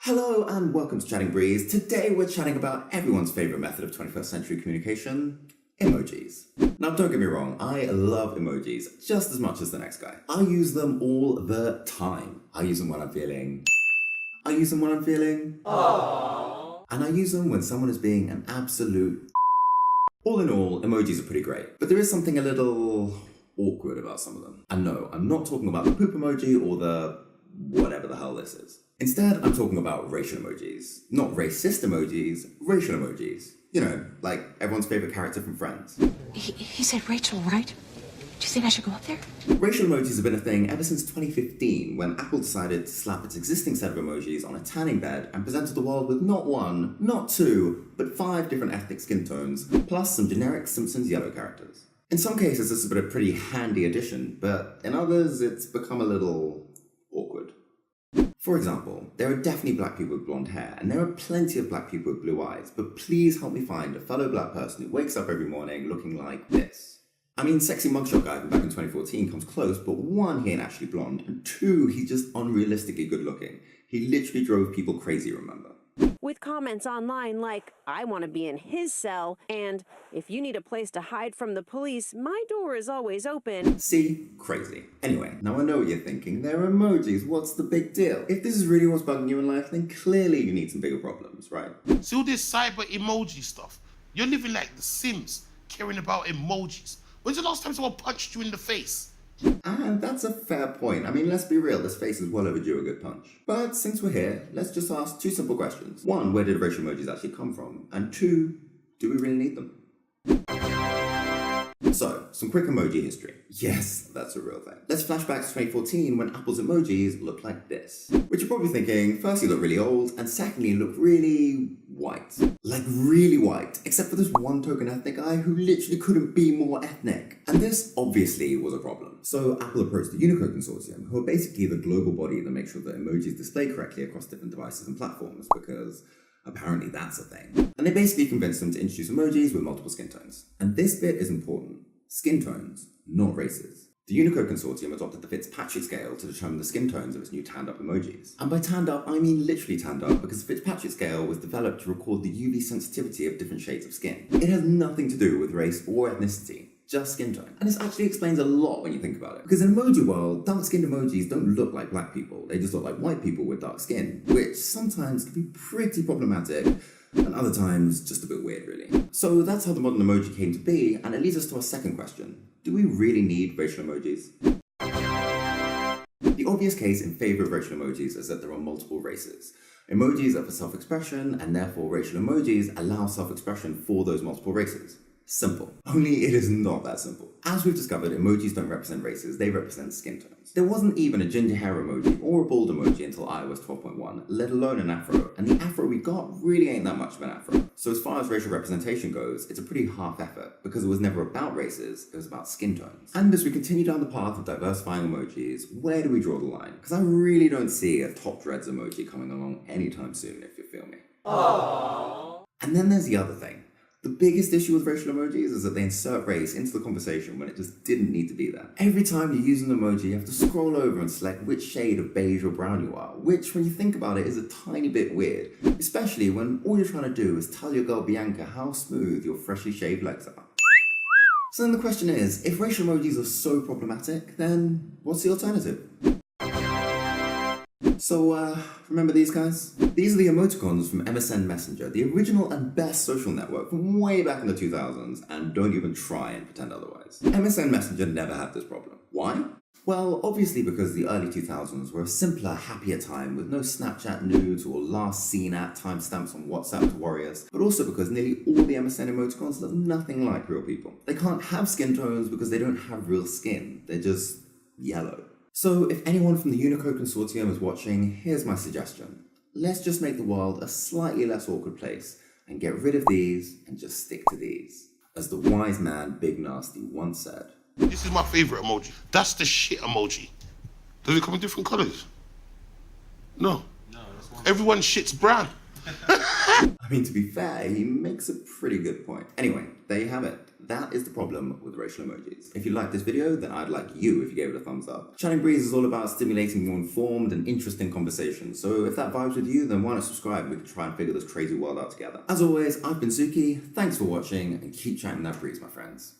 Hello and welcome to Chatting Breeze. Today we're chatting about everyone's favourite method of 21st century communication, emojis. Now don't get me wrong, I love emojis just as much as the next guy. I use them all the time. I use them when I'm feeling... Aww. And I use them when someone is being an absolute... All in all, emojis are pretty great. But there is something a little awkward about some of them. And no, I'm not talking about the poop emoji or the whatever the hell this is. Instead, I'm talking about racial emojis. Not racist emojis, racial emojis. You know, like everyone's favourite character from Friends. He said Rachel, right? Do you think I should go up there? Racial emojis have been a thing ever since 2015, when Apple decided to slap its existing set of emojis on a tanning bed and presented the world with not one, not two, but 5 different ethnic skin tones, plus some generic Simpsons yellow characters. In some cases, this has been a pretty handy addition, but in others, it's become a little awkward. For example, there are definitely black people with blonde hair, and there are plenty of black people with blue eyes, but please help me find a fellow black person who wakes up every morning looking like this. I mean, sexy mugshot guy from back in 2014 comes close, but 1, he ain't actually blonde, and 2, he's just unrealistically good looking. He literally drove people crazy, remember? With comments online like, I want to be in his cell, and if you need a place to hide from the police, my door is always open. See? Crazy. Anyway, now I know what you're thinking. They're emojis. What's the big deal? If this is really what's bugging you in life, then clearly you need some bigger problems, right? See all this cyber emoji stuff? You're living like The Sims, caring about emojis. When's the last time someone punched you in the face? And that's a fair point. I mean, let's be real, this face is well overdue a good punch. But since we're here, let's just ask 2 simple questions. 1, where did racial emojis actually come from? And 2, do we really need them? So, some quick emoji history. Yes, that's a real thing. Let's flash back to 2014 when Apple's emojis looked like this. Which you're probably thinking, firstly look really old, and secondly look really white. Like really white, except for this one token ethnic guy who literally couldn't be more ethnic. And this obviously was a problem. So Apple approached the Unicode Consortium, who are basically the global body that makes sure that emojis display correctly across different devices and platforms, because apparently that's a thing. And they basically convinced them to introduce emojis with multiple skin tones. And this bit is important. Skin tones, not races. The Unicode Consortium adopted the Fitzpatrick scale to determine the skin tones of its new tanned-up emojis. And by tanned up, I mean literally tanned up, because the Fitzpatrick scale was developed to record the UV sensitivity of different shades of skin. It has nothing to do with race or ethnicity, just skin tone. And this actually explains a lot when you think about it. Because in emoji world, dark-skinned emojis don't look like black people, they just look like white people with dark skin, which sometimes can be pretty problematic, and other times just a bit weird really. So that's how the modern emoji came to be, and it leads us to our second question. Do we really need racial emojis? The obvious case in favour of racial emojis is that there are multiple races. Emojis are for self-expression, and therefore racial emojis allow self-expression for those multiple races. Simple. Only it is not that simple. As we've discovered, emojis don't represent races, they represent skin tones. There wasn't even a ginger hair emoji or a bald emoji until iOS 12.1, let alone an afro, and the afro we got really ain't that much of an afro. So as far as racial representation goes, it's a pretty half effort, because it was never about races, it was about skin tones. And as we continue down the path of diversifying emojis, where do we draw the line? Because I really don't see a top dreads emoji coming along anytime soon, if you feel me. Aww. And then there's the other thing. The biggest issue with racial emojis is that they insert race into the conversation when it just didn't need to be there. Every time you use an emoji, you have to scroll over and select which shade of beige or brown you are, which, when you think about it, is a tiny bit weird, especially when all you're trying to do is tell your girl Bianca how smooth your freshly shaved legs are. So then the question is, if racial emojis are so problematic, then what's the alternative? So, remember these guys? These are the emoticons from MSN Messenger, the original and best social network from way back in the 2000s, and don't even try and pretend otherwise. MSN Messenger never had this problem. Why? Well, obviously because the early 2000s were a simpler, happier time with no Snapchat nudes or last seen at timestamps on WhatsApp to warriors, but also because nearly all the MSN emoticons look nothing like real people. They can't have skin tones because they don't have real skin, they're just yellow. So if anyone from the Unicode Consortium is watching, here's my suggestion. Let's just make the world a slightly less awkward place and get rid of these and just stick to these. As the wise man Big Nasty once said. This is my favourite emoji. That's the shit emoji. Does it come in different colours? No. No, that's one. Everyone's shit's brown. I mean, to be fair, he makes a pretty good point. Anyway, there you have it. That is the problem with racial emojis. If you liked this video, then I'd like you if you gave it a thumbs up. Chatting Breeze is all about stimulating more informed and interesting conversations, so if that vibes with you, then why not subscribe and we can try and figure this crazy world out together. As always, I've been Suki, thanks for watching, and keep chatting that breeze, my friends.